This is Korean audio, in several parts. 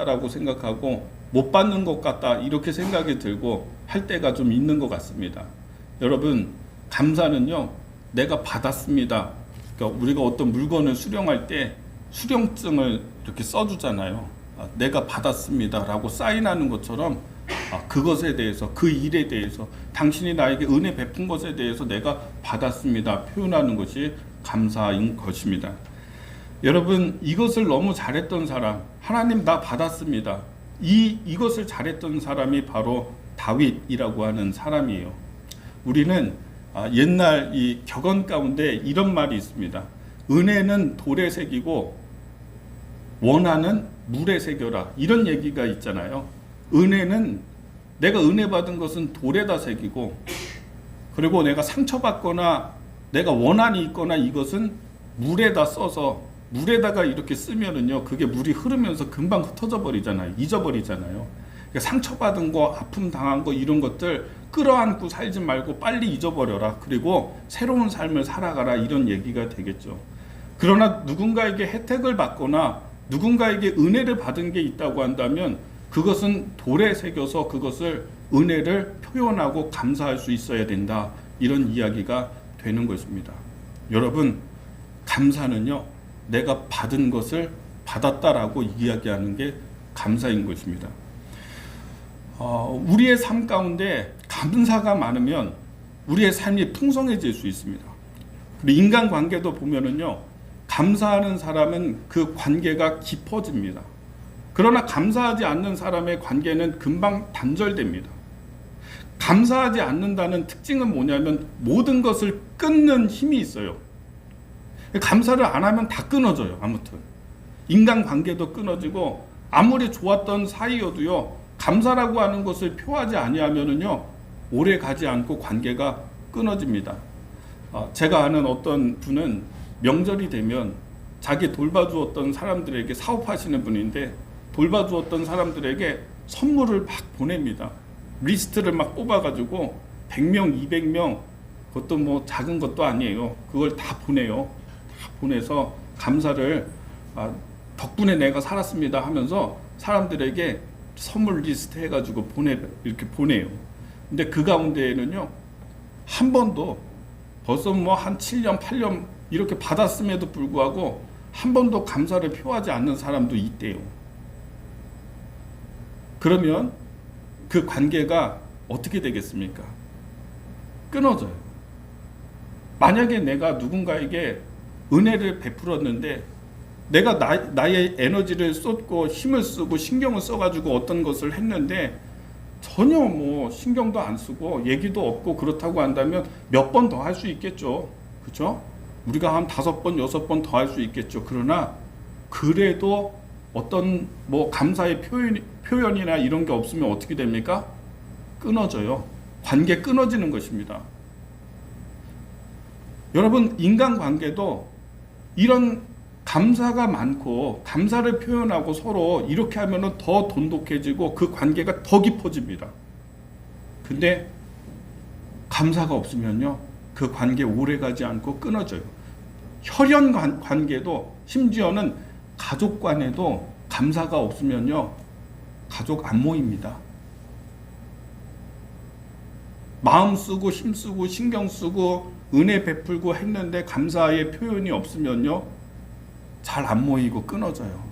받았다라고 생각하고 못 받는 것 같다 이렇게 생각이 들고 할 때가 좀 있는 것 같습니다. 여러분, 감사는요, 내가 받았습니다. 그러니까 우리가 어떤 물건을 수령할 때 수령증을 이렇게 써주잖아요. 내가 받았습니다 라고 사인하는 것처럼 그것에 대해서, 그 일에 대해서, 당신이 나에게 은혜 베푼 것에 대해서 내가 받았습니다 표현하는 것이 감사인 것입니다. 여러분, 이것을 너무 잘했던 사람, 하나님 나 받았습니다, 이것을 잘했던 사람이 바로 다윗이라고 하는 사람이에요. 우리는 옛날 이 격언 가운데 이런 말이 있습니다. 은혜는 돌에 새기고 원하는 물에 새겨라, 이런 얘기가 있잖아요. 은혜는, 내가 은혜 받은 것은 돌에다 새기고, 그리고 내가 상처받거나 내가 원한이 있거나 이것은 물에다 써서, 물에다가 이렇게 쓰면은요, 그게 물이 흐르면서 금방 흩어져 버리잖아요. 잊어버리잖아요. 그러니까 상처받은 거, 아픔 당한 거, 이런 것들 끌어안고 살지 말고 빨리 잊어버려라. 그리고 새로운 삶을 살아가라, 이런 얘기가 되겠죠. 그러나 누군가에게 혜택을 받거나 누군가에게 은혜를 받은 게 있다고 한다면 그것은 돌에 새겨서 그것을, 은혜를 표현하고 감사할 수 있어야 된다, 이런 이야기가 되는 것입니다. 여러분, 감사는요, 내가 받은 것을 받았다라고 이야기하는 게 감사인 것입니다. 우리의 삶 가운데 감사가 많으면 우리의 삶이 풍성해질 수 있습니다. 그리고 인간관계도 보면은요, 감사하는 사람은 그 관계가 깊어집니다. 그러나 감사하지 않는 사람의 관계는 금방 단절됩니다. 감사하지 않는다는 특징은 뭐냐면 모든 것을 끊는 힘이 있어요. 감사를 안 하면 다 끊어져요. 아무튼 인간관계도 끊어지고, 아무리 좋았던 사이여도요, 감사라고 하는 것을 표하지 아니하면은요, 오래 가지 않고 관계가 끊어집니다. 제가 아는 어떤 분은 명절이 되면 자기 돌봐주었던 사람들에게, 사업하시는 분인데 돌봐주었던 사람들에게 선물을 막 보냅니다. 리스트를 막 뽑아가지고 100명, 200명, 그것도 뭐 작은 것도 아니에요. 그걸 다 보내요. 다 보내서 감사를, 덕분에 내가 살았습니다 하면서 사람들에게 선물 리스트 해가지고 이렇게 보내요. 근데 그 가운데에는요, 한 번도, 벌써 뭐 한 7년, 8년 이렇게 받았음에도 불구하고 한 번도 감사를 표하지 않는 사람도 있대요. 그러면 그 관계가 어떻게 되겠습니까? 끊어져요. 만약에 내가 누군가에게 은혜를 베풀었는데 내가 나의 에너지를 쏟고 힘을 쓰고 신경을 써가지고 어떤 것을 했는데 전혀 뭐 신경도 안 쓰고 얘기도 없고 그렇다고 한다면 몇 번 더 할 수 있겠죠. 그렇죠? 우리가 한 5번, 6번 더 할 수 있겠죠. 그러나 그래도 어떤 뭐 감사의 표현이나 이런 게 없으면 어떻게 됩니까? 끊어져요. 관계 끊어지는 것입니다. 여러분, 인간관계도 이런 감사가 많고 감사를 표현하고 서로 이렇게 하면은 더 돈독해지고 그 관계가 더 깊어집니다. 근데 감사가 없으면요, 그 관계 오래 가지 않고 끊어져요. 혈연 관계도, 심지어는 가족 간에도 감사가 없으면요, 가족 안 모입니다. 마음 쓰고 힘 쓰고 신경 쓰고 은혜 베풀고 했는데 감사의 표현이 없으면요, 잘 안 모이고 끊어져요.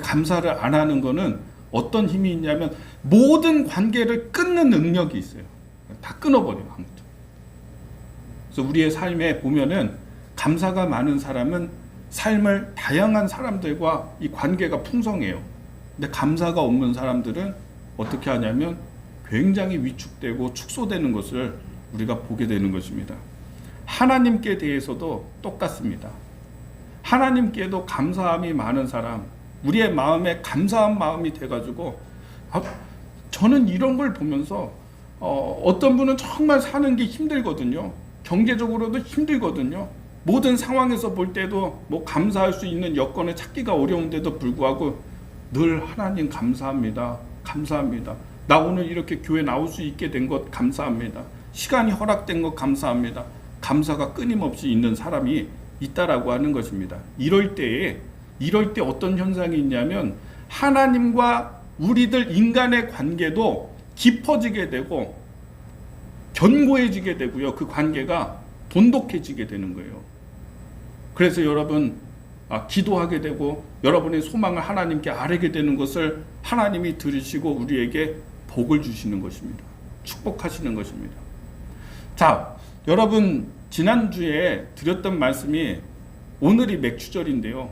감사를 안 하는 거는 어떤 힘이 있냐면 모든 관계를 끊는 능력이 있어요. 다 끊어버려요. 아무튼. 그래서 우리의 삶에 보면은 감사가 많은 사람은 삶을 다양한 사람들과 이 관계가 풍성해요. 근데 감사가 없는 사람들은 어떻게 하냐면 굉장히 위축되고 축소되는 것을 우리가 보게 되는 것입니다. 하나님께 대해서도 똑같습니다. 하나님께도 감사함이 많은 사람, 우리의 마음에 감사한 마음이 돼가지고, 저는 이런 걸 보면서 어떤 분은 정말 사는 게 힘들거든요. 경제적으로도 힘들거든요. 모든 상황에서 볼 때도 뭐 감사할 수 있는 여건을 찾기가 어려운데도 불구하고 늘 하나님 감사합니다. 감사합니다. 나 오늘 이렇게 교회 나올 수 있게 된 것 감사합니다. 시간이 허락된 것 감사합니다. 감사가 끊임없이 있는 사람이 있다라고 하는 것입니다. 이럴 때 어떤 현상이 있냐면 하나님과 우리들 인간의 관계도 깊어지게 되고 견고해지게 되고요. 그 관계가 돈독해지게 되는 거예요. 그래서 여러분 기도하게 되고 여러분의 소망을 하나님께 아뢰게 되는 것을 하나님이 들으시고 우리에게 복을 주시는 것입니다. 축복하시는 것입니다. 자, 여러분 지난주에 드렸던 말씀이 오늘이 맥주절인데요.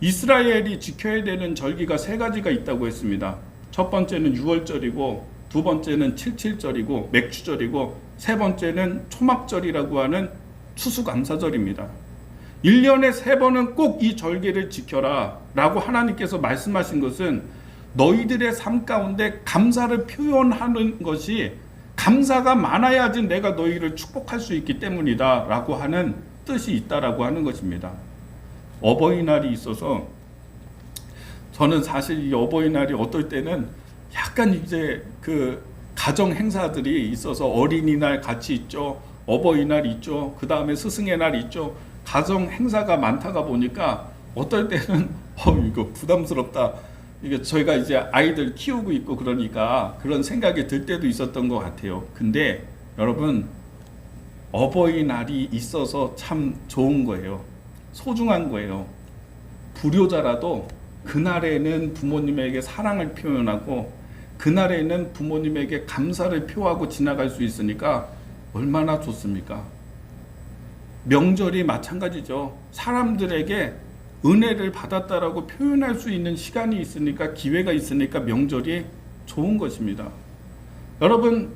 이스라엘이 지켜야 되는 절기가 세 가지가 있다고 했습니다. 첫 번째는 유월절이고 두 번째는 칠칠절이고 맥주절이고 세 번째는 초막절이라고 하는 추수감사절입니다. 1년에 3번은 꼭 이 절기를 지켜라 라고 하나님께서 말씀하신 것은 너희들의 삶 가운데 감사를 표현하는 것이 감사가 많아야지 내가 너희를 축복할 수 있기 때문이다 라고 하는 뜻이 있다라고 하는 것입니다. 어버이날이 있어서 저는 사실 이 어버이날이 어떨 때는 약간 이제 그 가정 행사들이 있어서 어린이날 같이 있죠. 어버이날 있죠. 그 다음에 스승의 날 있죠. 가정 행사가 많다가 보니까 어떨 때는 이거 부담스럽다. 이게 저희가 이제 아이들 키우고 있고 그러니까 그런 생각이 들 때도 있었던 것 같아요. 근데 여러분 어버이날이 있어서 참 좋은 거예요. 소중한 거예요. 불효자라도 그날에는 부모님에게 사랑을 표현하고 그날에는 부모님에게 감사를 표하고 지나갈 수 있으니까 얼마나 좋습니까? 명절이 마찬가지죠. 사람들에게 은혜를 받았다라고 표현할 수 있는 시간이 있으니까 기회가 있으니까 명절이 좋은 것입니다. 여러분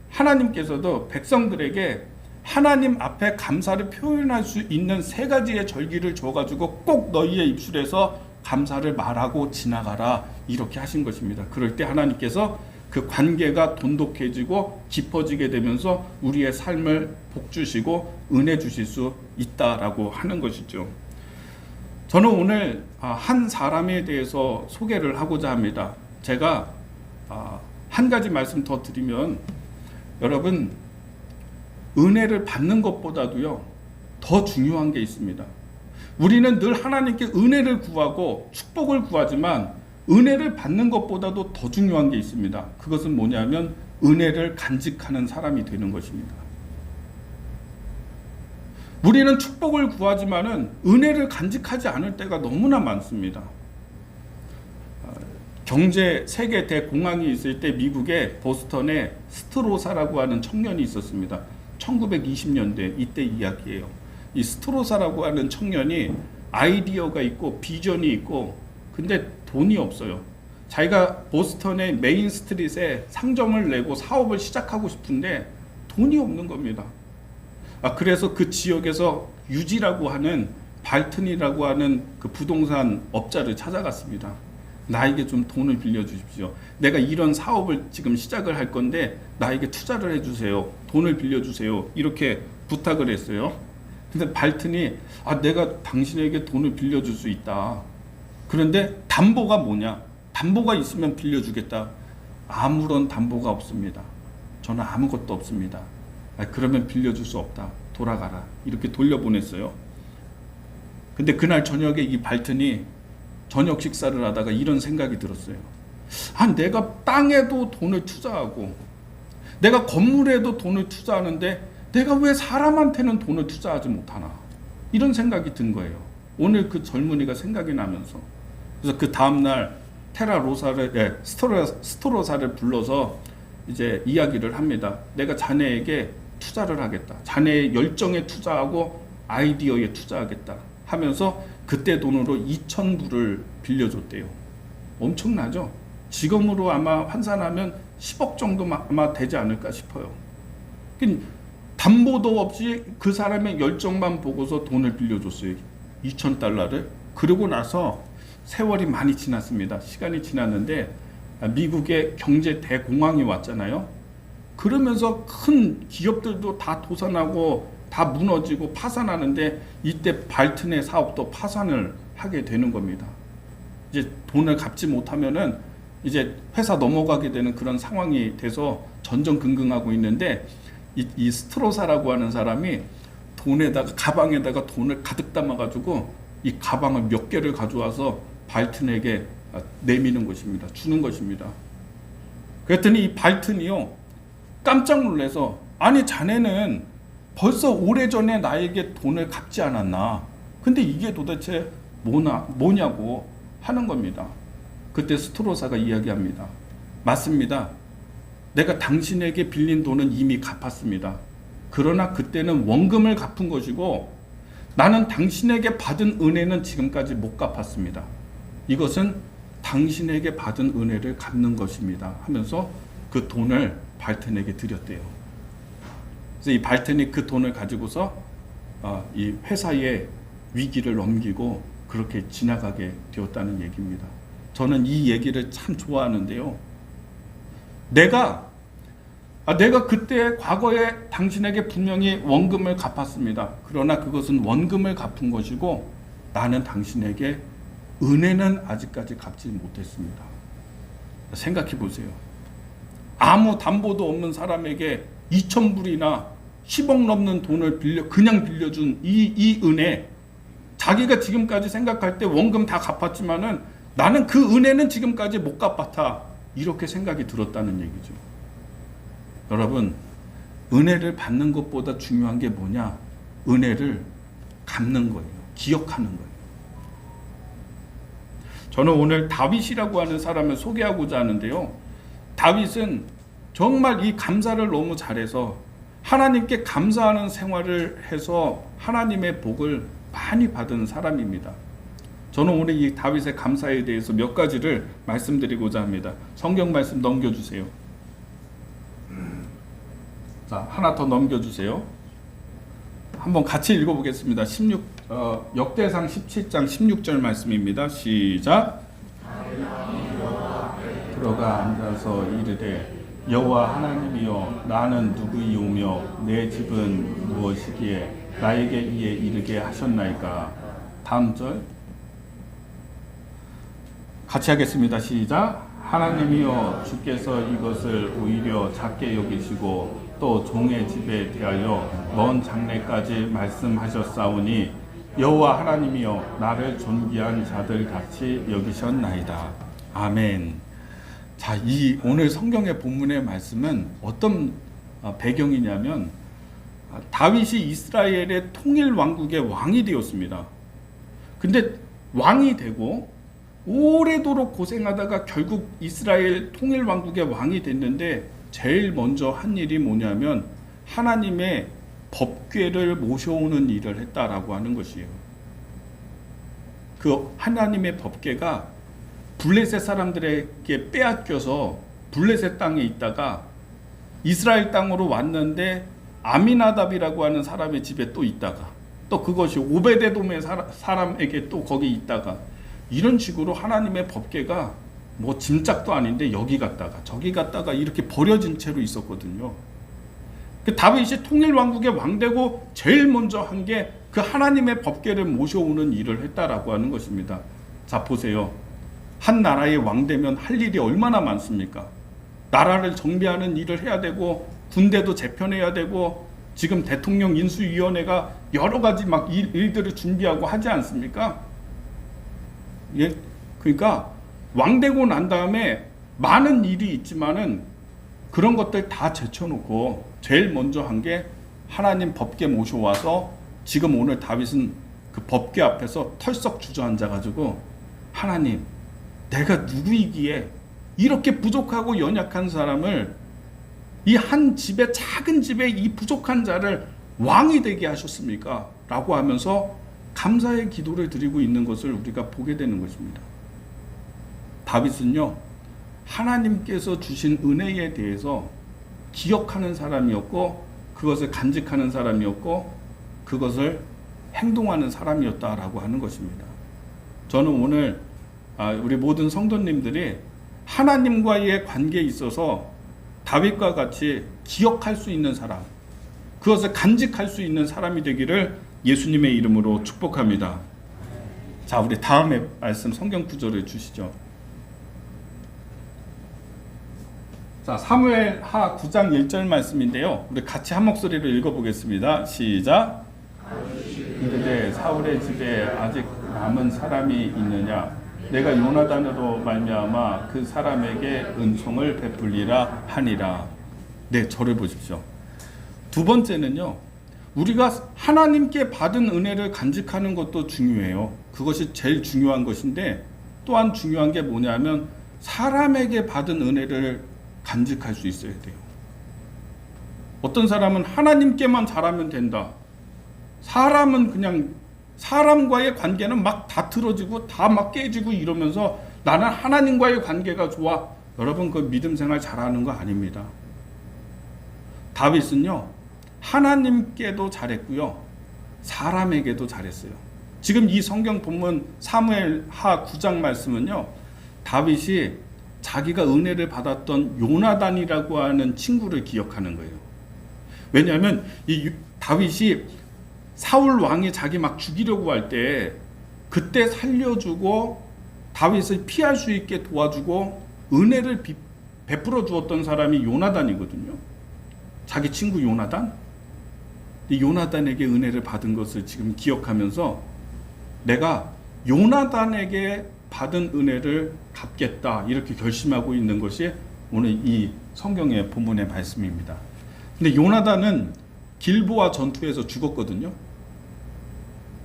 하나님께서도 백성들에게 하나님 앞에 감사를 표현할 수 있는 3가지의 절기를 줘가지고 꼭 너희의 입술에서 감사를 말하고 지나가라 이렇게 하신 것입니다. 그럴 때 하나님께서 그 관계가 돈독해지고 깊어지게 되면서 우리의 삶을 복주시고 은혜 주실 수 있다라고 하는 것이죠. 저는 오늘 한 사람에 대해서 소개를 하고자 합니다. 제가 한 가지 말씀 더 드리면 여러분 은혜를 받는 것보다도요 더 중요한 게 있습니다. 우리는 늘 하나님께 은혜를 구하고 축복을 구하지만 은혜를 받는 것보다도 더 중요한 게 있습니다. 그것은 뭐냐면 은혜를 간직하는 사람이 되는 것입니다. 우리는 축복을 구하지만은 은혜를 간직하지 않을 때가 너무나 많습니다. 경제 세계 대공황이 있을 때 미국의 보스턴에 스트로사라고 하는 청년이 있었습니다. 1920년대 이때 이야기예요. 이 스트로사라고 하는 청년이 아이디어가 있고 비전이 있고 근데 돈이 없어요. 자기가 보스턴의 메인 스트릿에 상점을 내고 사업을 시작하고 싶은데 돈이 없는 겁니다. 그래서 그 지역에서 유지라고 하는 발튼이라고 하는 그 부동산 업자를 찾아갔습니다. 나에게 좀 돈을 빌려주십시오. 내가 이런 사업을 지금 시작을 할 건데 나에게 투자를 해주세요. 돈을 빌려주세요. 이렇게 부탁을 했어요. 근데 발튼이 내가 당신에게 돈을 빌려줄 수 있다. 그런데 담보가 뭐냐? 담보가 있으면 빌려주겠다. 아무런 담보가 없습니다. 저는 아무것도 없습니다. 그러면 빌려줄 수 없다. 돌아가라. 이렇게 돌려보냈어요. 근데 그날 저녁에 이 발튼이 저녁 식사를 하다가 이런 생각이 들었어요. 내가 땅에도 돈을 투자하고 내가 건물에도 돈을 투자하는데 내가 왜 사람한테는 돈을 투자하지 못하나? 이런 생각이 든 거예요. 오늘 그 젊은이가 생각이 나면서. 그래서 그 다음날 스토로사를 불러서 이제 이야기를 합니다. 내가 자네에게 투자를 하겠다. 자네의 열정에 투자하고 아이디어에 투자하겠다 하면서 그때 돈으로 2,000불을 빌려줬대요. 엄청나죠? 지금으로 아마 환산하면 10억 정도 아마 되지 않을까 싶어요. 담보도 없이 그 사람의 열정만 보고서 돈을 빌려줬어요. 2,000달러를. 그러고 나서 세월이 많이 지났습니다. 시간이 지났는데 미국의 경제 대공황이 왔잖아요. 그러면서 큰 기업들도 다 도산하고 다 무너지고 파산하는데 이때 발튼의 사업도 파산을 하게 되는 겁니다. 이제 돈을 갚지 못하면은 이제 회사 넘어가게 되는 그런 상황이 돼서 전전긍긍하고 있는데 이 스트로사라고 하는 사람이 가방에다가 돈을 가득 담아가지고 이 가방을 몇 개를 가져와서 발튼에게 내미는 것입니다. 주는 것입니다. 그랬더니 이 발튼이요, 깜짝 놀라서, 아니 자네는 벌써 오래전에 나에게 돈을 갚지 않았나? 근데 이게 도대체 뭐냐고 하는 겁니다. 그때 스트로사가 이야기합니다. 맞습니다. 내가 당신에게 빌린 돈은 이미 갚았습니다. 그러나 그때는 원금을 갚은 것이고 나는 당신에게 받은 은혜는 지금까지 못 갚았습니다. 이것은 당신에게 받은 은혜를 갚는 것입니다. 하면서 그 돈을 발튼에게 드렸대요. 그래서 이 발튼이 그 돈을 가지고서 이 회사의 위기를 넘기고 그렇게 지나가게 되었다는 얘기입니다. 저는 이 얘기를 참 좋아하는데요. 내가 그때 과거에 당신에게 분명히 원금을 갚았습니다. 그러나 그것은 원금을 갚은 것이고 나는 당신에게 은혜는 아직까지 갚지 못했습니다. 생각해 보세요. 아무 담보도 없는 사람에게 2,000불이나 10억 넘는 돈을 그냥 빌려준 이 은혜, 자기가 지금까지 생각할 때 원금 다 갚았지만은 나는 그 은혜는 지금까지 못 갚았다, 이렇게 생각이 들었다는 얘기죠. 여러분, 은혜를 받는 것보다 중요한 게 뭐냐? 은혜를 갚는 거예요. 기억하는 거예요. 저는 오늘 다윗이라고 하는 사람을 소개하고자 하는데요. 다윗은 정말 이 감사를 너무 잘해서 하나님께 감사하는 생활을 해서 하나님의 복을 많이 받은 사람입니다. 저는 오늘 이 다윗의 감사에 대해서 몇 가지를 말씀드리고자 합니다. 성경 말씀 넘겨주세요. 자, 하나 더 넘겨주세요. 한번 같이 읽어보겠습니다. 역대상 17장 16절 말씀입니다. 시작. 들어가 앉아서 이르되 여호와 하나님이여, 나는 누구이오며 내 집은 무엇이기에 나에게 이에 이르게 하셨나이까. 다음 절 같이 하겠습니다. 시작. 하나님이여, 주께서 이것을 오히려 작게 여기시고 또 종의 집에 대하여 먼 장래까지 말씀하셨사오니 여호와 하나님이여, 나를 존귀한 자들 같이 여기셨나이다. 아멘. 자, 이 오늘 성경의 본문의 말씀은 어떤 배경이냐면 다윗이 이스라엘의 통일 왕국의 왕이 되었습니다. 근데 왕이 되고 오래도록 고생하다가 결국 이스라엘 통일 왕국의 왕이 됐는데 제일 먼저 한 일이 뭐냐면 하나님의 법궤를 모셔오는 일을 했다라고 하는 것이에요. 그 하나님의 법궤가 블레셋 사람들에게 빼앗겨서 블레셋 땅에 있다가 이스라엘 땅으로 왔는데 아미나답이라고 하는 사람의 집에 또 있다가 또 그것이 오베데돔의 사람에게 또 거기 있다가 이런 식으로 하나님의 법궤가 뭐 짐짝도 아닌데 여기 갔다가 저기 갔다가 이렇게 버려진 채로 있었거든요. 그 다윗이 통일 왕국의 왕되고 제일 먼저 한 게 그 하나님의 법궤를 모셔오는 일을 했다라고 하는 것입니다. 자, 보세요. 한 나라의 왕되면 할 일이 얼마나 많습니까? 나라를 정비하는 일을 해야 되고 군대도 재편해야 되고 지금 대통령 인수위원회가 여러 가지 막 일들을 준비하고 하지 않습니까? 예, 그러니까 왕되고 난 다음에 많은 일이 있지만은 그런 것들 다 제쳐놓고 제일 먼저 한 게 하나님 법궤 모셔와서 지금 오늘 다윗은 그 법궤 앞에서 털썩 주저앉아가지고 하나님, 내가 누구이기에 이렇게 부족하고 연약한 사람을 이 한 집에 작은 집에 이 부족한 자를 왕이 되게 하셨습니까? 라고 하면서 감사의 기도를 드리고 있는 것을 우리가 보게 되는 것입니다. 다윗은요, 하나님께서 주신 은혜에 대해서 기억하는 사람이었고 그것을 간직하는 사람이었고 그것을 행동하는 사람이었다라고 하는 것입니다. 저는 오늘 우리 모든 성도님들이 하나님과의 관계에 있어서 다윗과 같이 기억할 수 있는 사람, 그것을 간직할 수 있는 사람이 되기를 예수님의 이름으로 축복합니다. 자, 우리 다음에 말씀 성경 구절을 주시죠. 자, 사무엘하 9장 1절 말씀인데요. 우리 같이 한 목소리로 읽어보겠습니다. 시작. 이르되 사울의 집에 아직 남은 사람이 있느냐? 내가 요나단으로 말미암아 그 사람에게 은총을 베풀리라 하니라. 네, 저를 보십시오. 두 번째는요, 우리가 하나님께 받은 은혜를 간직하는 것도 중요해요. 그것이 제일 중요한 것인데, 또한 중요한 게 뭐냐면 사람에게 받은 은혜를 간직할 수 있어야 돼요. 어떤 사람은 하나님께만 잘하면 된다. 사람은 그냥 사람과의 관계는 막 다 틀어지고 다 막 깨지고 이러면서 나는 하나님과의 관계가 좋아. 여러분, 그 믿음 생활 잘하는 거 아닙니다. 다윗은요, 하나님께도 잘했고요, 사람에게도 잘했어요. 지금 이 성경 본문 사무엘하 9장 말씀은요, 다윗이 자기가 은혜를 받았던 요나단이라고 하는 친구를 기억하는 거예요. 왜냐하면 이 다윗이 사울 왕이 자기 막 죽이려고 할 때 그때 살려주고 다윗을 피할 수 있게 도와주고 은혜를 베풀어 주었던 사람이 요나단이거든요. 자기 친구 요나단. 이 요나단에게 은혜를 받은 것을 지금 기억하면서 내가 요나단에게 받은 은혜를 갚겠다, 이렇게 결심하고 있는 것이 오늘 이 성경의 본문의 말씀입니다. 근데 요나단은 길보아 전투에서 죽었거든요.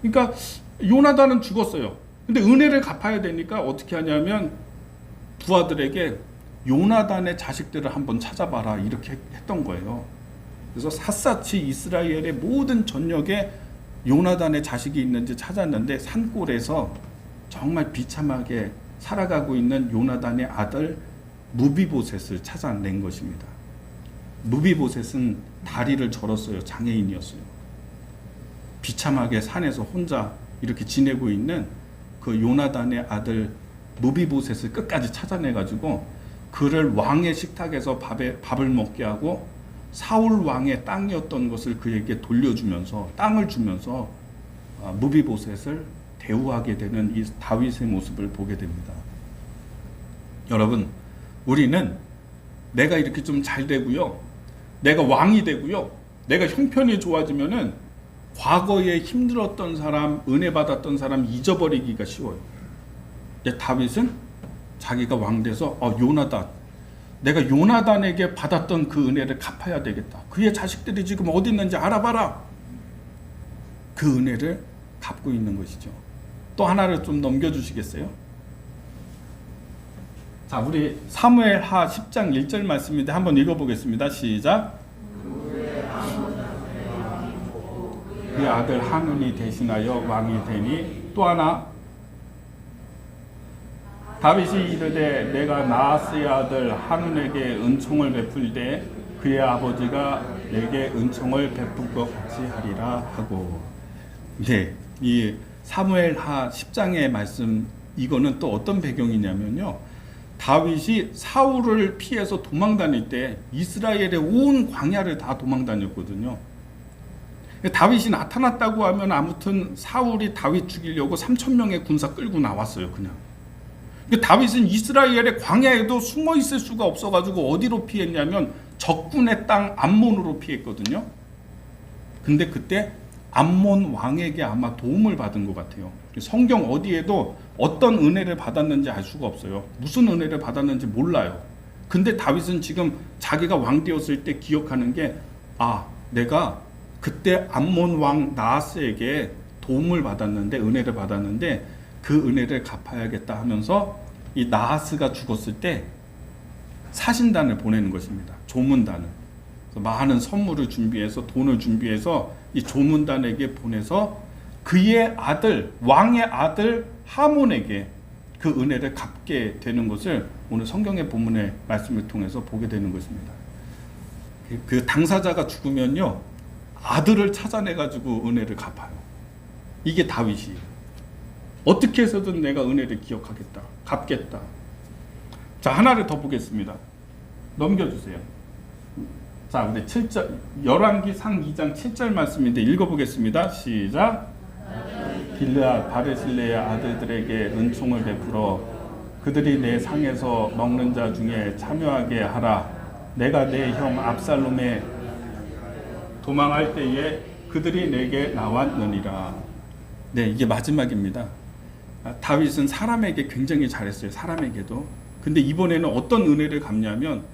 그러니까 요나단은 죽었어요. 근데 은혜를 갚아야 되니까 어떻게 하냐면 두 아들에게 요나단의 자식들을 한번 찾아봐라, 이렇게 했던 거예요. 그래서 샅샅이 이스라엘의 모든 전역에 요나단의 자식이 있는지 찾았는데 산골에서 정말 비참하게 살아가고 있는 요나단의 아들 무비보셋을 찾아낸 것입니다. 무비보셋은 다리를 절었어요. 장애인이었어요. 비참하게 산에서 혼자 이렇게 지내고 있는 그 요나단의 아들 무비보셋을 끝까지 찾아내가지고 그를 왕의 식탁에서 밥을 먹게 하고 사울 왕의 땅이었던 것을 그에게 돌려주면서, 땅을 주면서 무비보셋을 대우하게 되는 이 다윗의 모습을 보게 됩니다. 여러분, 우리는 내가 이렇게 좀 잘 되고요, 내가 왕이 되고요, 내가 형편이 좋아지면은 과거에 힘들었던 사람, 은혜 받았던 사람 잊어버리기가 쉬워요. 근데 다윗은 자기가 왕 돼서 요나단, 내가 요나단에게 받았던 그 은혜를 갚아야 되겠다. 그의 자식들이 지금 어디 있는지 알아봐라. 그 은혜를 갚고 있는 것이죠. 또 하나를 좀 넘겨주시겠어요? 자, 우리 사무엘하 10장 1절 말씀인데 한번 읽어보겠습니다. 시작. 그 아들 한운이 대신하여 왕이 되니, 또 하나, 다윗이 이르되 내가 나하스의 아들 한운에게 은총을 베풀되 그의 아버지가 내게 은총을 베풀 것 같이 하리라 하고. 네, 이 사무엘하 10장의 말씀, 이거는 또 어떤 배경이냐면요, 다윗이 사울을 피해서 도망 다닐 때 이스라엘의 온 광야를 다 도망 다녔거든요. 다윗이 나타났다고 하면 아무튼 사울이 다윗 죽이려고 3,000명의 군사 끌고 나왔어요, 그냥. 다윗은 이스라엘의 광야에도 숨어 있을 수가 없어가지고 어디로 피했냐면 적군의 땅 암몬으로 피했거든요. 근데 그때 암몬 왕에게 아마 도움을 받은 것 같아요. 성경 어디에도 어떤 은혜를 받았는지 알 수가 없어요. 무슨 은혜를 받았는지 몰라요. 근데 다윗은 지금 자기가 왕 되었을 때 기억하는 게, 내가 그때 암몬 왕 나하스에게 도움을 받았는데, 은혜를 받았는데 그 은혜를 갚아야겠다 하면서 이 나하스가 죽었을 때 사신단을 보내는 것입니다. 조문단을. 많은 선물을 준비해서, 돈을 준비해서 이 조문단에게 보내서 그의 아들, 왕의 아들 하몬에게 그 은혜를 갚게 되는 것을 오늘 성경의 본문의 말씀을 통해서 보게 되는 것입니다. 그 당사자가 죽으면요, 아들을 찾아내가지고 은혜를 갚아요. 이게 다윗이에요. 어떻게 해서든 내가 은혜를 기억하겠다, 갚겠다. 자, 하나를 더 보겠습니다. 넘겨주세요. 자, 우리 7절, 열왕기상 2장 7절 말씀인데 읽어보겠습니다. 시작. 길르앗 바르실레의 아들들에게 은총을 베풀어 그들이 내 상에서 먹는 자 중에 참여하게 하라. 내가 내 형 압살롬에 도망할 때에 그들이 내게 나왔느니라. 네, 이게 마지막입니다. 다윗은 사람에게 굉장히 잘했어요. 사람에게도. 근데 이번에는 어떤 은혜를 갚냐면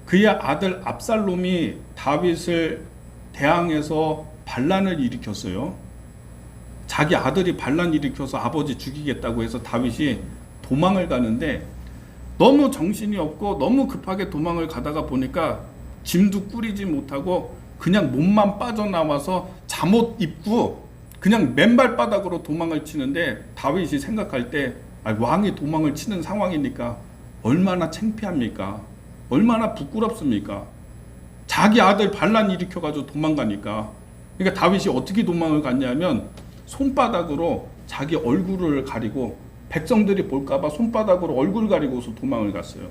그의 아들 압살롬이 다윗을 대항해서 반란을 일으켰어요. 자기 아들이 반란 일으켜서 아버지 죽이겠다고 해서 다윗이 도망을 가는데 너무 정신이 없고 너무 급하게 도망을 가다가 보니까 짐도 꾸리지 못하고 그냥 몸만 빠져나와서 잠옷 입고 그냥 맨발바닥으로 도망을 치는데 다윗이 생각할 때 왕이 도망을 치는 상황이니까 얼마나 창피합니까? 얼마나 부끄럽습니까? 자기 아들 반란 일으켜가지고 도망가니까. 그러니까 다윗이 어떻게 도망을 갔냐면 손바닥으로 자기 얼굴을 가리고 백성들이 볼까봐 손바닥으로 얼굴 가리고서 도망을 갔어요.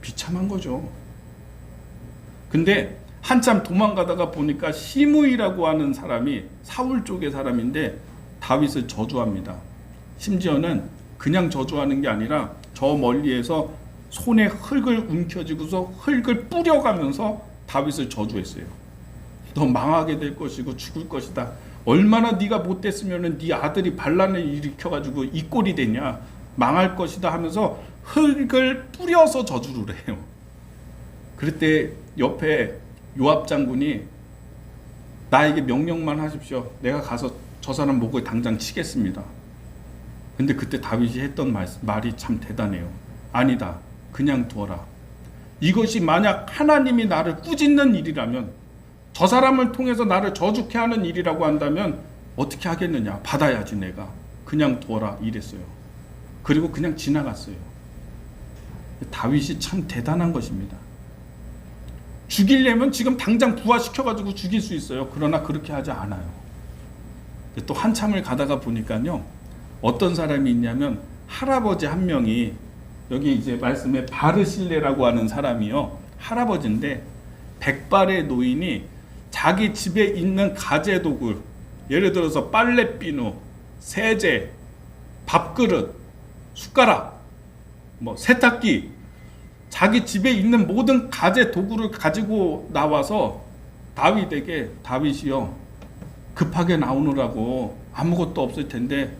비참한 거죠. 근데 한참 도망가다가 보니까 시므이라고 하는 사람이 사울 쪽의 사람인데 다윗을 저주합니다. 심지어는 그냥 저주하는 게 아니라 저 멀리에서 손에 흙을 움켜쥐고서 흙을 뿌려가면서 다윗을 저주했어요. 너 망하게 될 것이고 죽을 것이다. 얼마나 네가 못됐으면 네 아들이 반란을 일으켜가지고 이 꼴이 되냐. 망할 것이다 하면서 흙을 뿌려서 저주를 해요. 그럴 때 옆에 요압 장군이 나에게 명령만 하십시오. 내가 가서 저 사람 목을 당장 치겠습니다. 근데 그때 다윗이 했던 말이 참 대단해요. 아니다. 그냥 두어라. 이것이 만약 하나님이 나를 꾸짖는 일이라면, 저 사람을 통해서 나를 저주케 하는 일이라고 한다면 어떻게 하겠느냐. 받아야지 내가. 그냥 두어라 이랬어요. 그리고 그냥 지나갔어요. 다윗이 참 대단한 것입니다. 죽이려면 지금 당장 부활시켜가지고 죽일 수 있어요. 그러나 그렇게 하지 않아요. 또 한참을 가다가 보니까요, 어떤 사람이 있냐면 할아버지 한 명이, 여기 이제 말씀에 바르실레라고 하는 사람이요, 할아버지인데 백발의 노인이 자기 집에 있는 가재도구, 예를 들어서 빨래비누, 세제, 밥그릇, 숟가락, 세탁기, 자기 집에 있는 모든 가재 도구를 가지고 나와서 다윗에게, 다윗이요, 급하게 나오느라고 아무것도 없을 텐데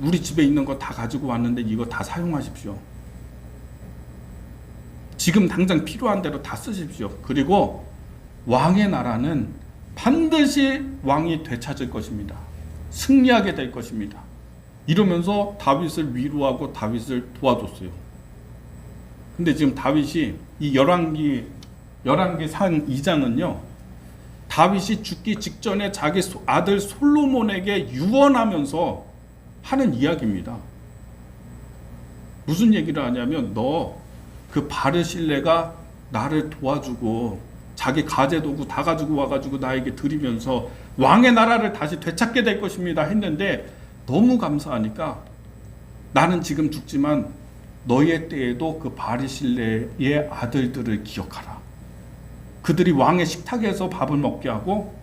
우리 집에 있는 거 다 가지고 왔는데 이거 다 사용하십시오. 지금 당장 필요한 대로 다 쓰십시오. 그리고 왕의 나라는 반드시 왕이 되찾을 것입니다. 승리하게 될 것입니다. 이러면서 다윗을 위로하고 다윗을 도와줬어요. 근데 지금 다윗이 이 열왕기상 2장은요, 다윗이 죽기 직전에 자기 아들 솔로몬에게 유언하면서 하는 이야기입니다. 무슨 얘기를 하냐면, 너 그 바르실레가 나를 도와주고 자기 가재도구 다 가지고 와가지고 나에게 드리면서 왕의 나라를 다시 되찾게 될 것입니다 했는데, 너무 감사하니까 나는 지금 죽지만 너의 때에도 그 바르실레의 아들들을 기억하라. 그들이 왕의 식탁에서 밥을 먹게 하고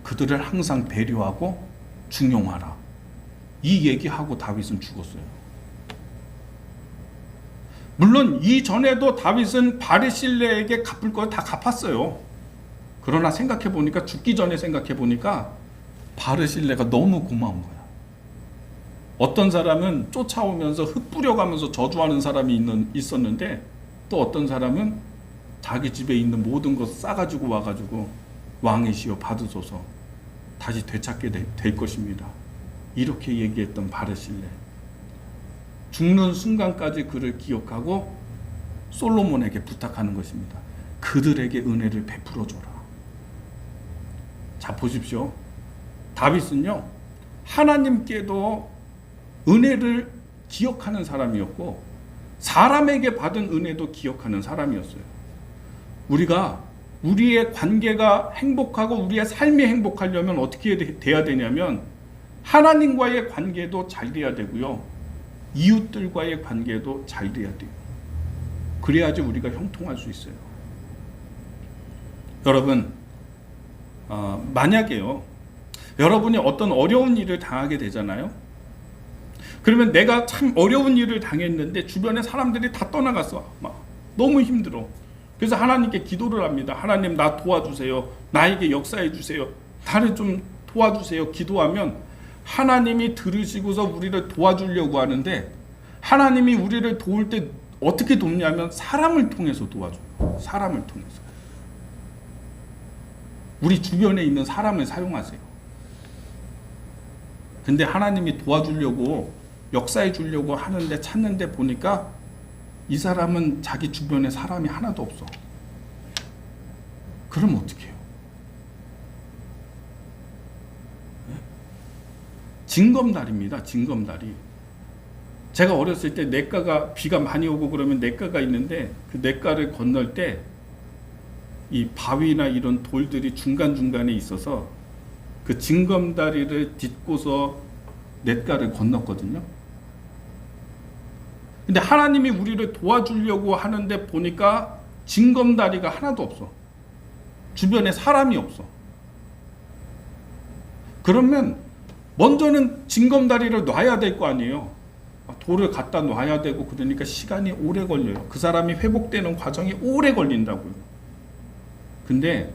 그들을 항상 배려하고 중용하라. 이 얘기하고 다윗은 죽었어요. 물론 이전에도 다윗은 바르실레에게 갚을 거 다 갚았어요. 그러나 생각해보니까, 죽기 전에 생각해보니까 바르실레가 너무 고마운 거야. 어떤 사람은 쫓아오면서 흙 뿌려가면서 저주하는 사람이 있었는데, 또 어떤 사람은 자기 집에 있는 모든 것 싸가지고 와가지고 왕이시여 받으소서, 다시 되찾게 될 것입니다. 이렇게 얘기했던 바르실레. 죽는 순간까지 그를 기억하고 솔로몬에게 부탁하는 것입니다. 그들에게 은혜를 베풀어줘라. 자, 보십시오. 다윗은요, 하나님께도 은혜를 기억하는 사람이었고 사람에게 받은 은혜도 기억하는 사람이었어요. 우리가 우리의 관계가 행복하고 우리의 삶이 행복하려면 어떻게 돼야 되냐면, 하나님과의 관계도 잘 돼야 되고요, 이웃들과의 관계도 잘 돼야 돼요. 그래야지 우리가 형통할 수 있어요. 여러분, 만약에요, 여러분이 어떤 어려운 일을 당하게 되잖아요. 그러면 내가 참 어려운 일을 당했는데 주변에 사람들이 다 떠나갔어. 막 너무 힘들어. 그래서 하나님께 기도를 합니다. 하나님, 나 도와주세요. 나에게 역사해 주세요. 나를 좀 도와주세요. 기도하면 하나님이 들으시고서 우리를 도와주려고 하는데 하나님이 우리를 도울 때 어떻게 돕냐면 사람을 통해서 도와줘요. 사람을 통해서. 우리 주변에 있는 사람을 사용하세요. 근데 하나님이 도와주려고 역사해 주려고 하는데 찾는데 보니까 이 사람은 자기 주변에 사람이 하나도 없어. 그럼 어떻게 해요? 징검다리입니다. 징검다리. 제가 어렸을 때 냇가가 비가 많이 오고 그러면 냇가가 있는데 그 냇가를 건널 때 이 바위나 이런 돌들이 중간중간에 있어서 그 징검다리를 딛고서 냇가를 건넜거든요. 근데 하나님이 우리를 도와주려고 하는데 보니까 징검다리가 하나도 없어. 주변에 사람이 없어. 그러면 먼저는 징검다리를 놔야 될 거 아니에요. 돌을 갖다 놔야 되고 그러니까 시간이 오래 걸려요. 그 사람이 회복되는 과정이 오래 걸린다고요. 근데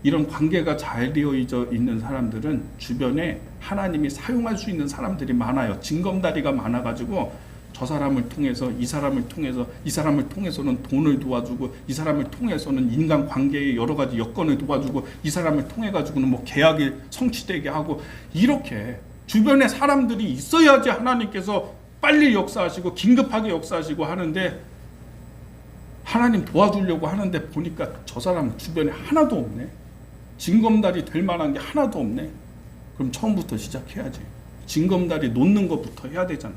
이런 관계가 잘 되어져 있는 사람들은 주변에 하나님이 사용할 수 있는 사람들이 많아요. 징검다리가 많아가지고 저 사람을 통해서 이 사람을 통해서 이 사람을 통해서는 돈을 도와주고 이 사람을 통해서는 인간 관계의 여러 가지 여건을 도와주고 이 사람을 통해 가지고는 뭐 계약이 성취되게 하고 이렇게 주변에 사람들이 있어야지 하나님께서 빨리 역사하시고 긴급하게 역사하시고 하는데 하나님 도와주려고 하는데 보니까 저 사람 주변에 하나도 없네. 징검다리 될 만한 게 하나도 없네. 그럼 처음부터 시작해야지. 징검다리 놓는 것부터 해야 되잖아.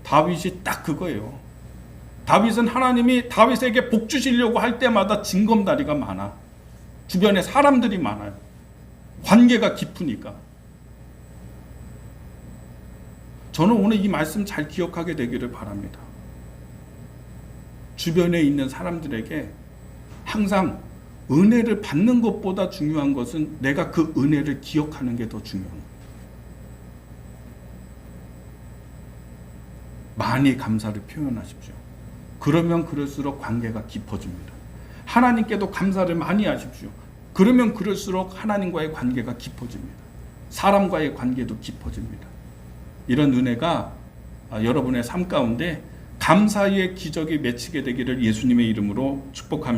다윗이 딱 그거예요. 다윗은 하나님이 다윗에게 복 주시려고 할 때마다 징검다리가 많아. 주변에 사람들이 많아요. 관계가 깊으니까. 저는 오늘 이 말씀 잘 기억하게 되기를 바랍니다. 주변에 있는 사람들에게 항상 은혜를 받는 것보다 중요한 것은 내가 그 은혜를 기억하는 게 더 중요한 거예요. 많이 감사를 표현하십시오. 그러면 그럴수록 관계가 깊어집니다. 하나님께도 감사를 많이 하십시오. 그러면 그럴수록 하나님과의 관계가 깊어집니다. 사람과의 관계도 깊어집니다. 이런 은혜가 여러분의 삶 가운데 감사의 기적이 맺히게 되기를 예수님의 이름으로 축복합니다.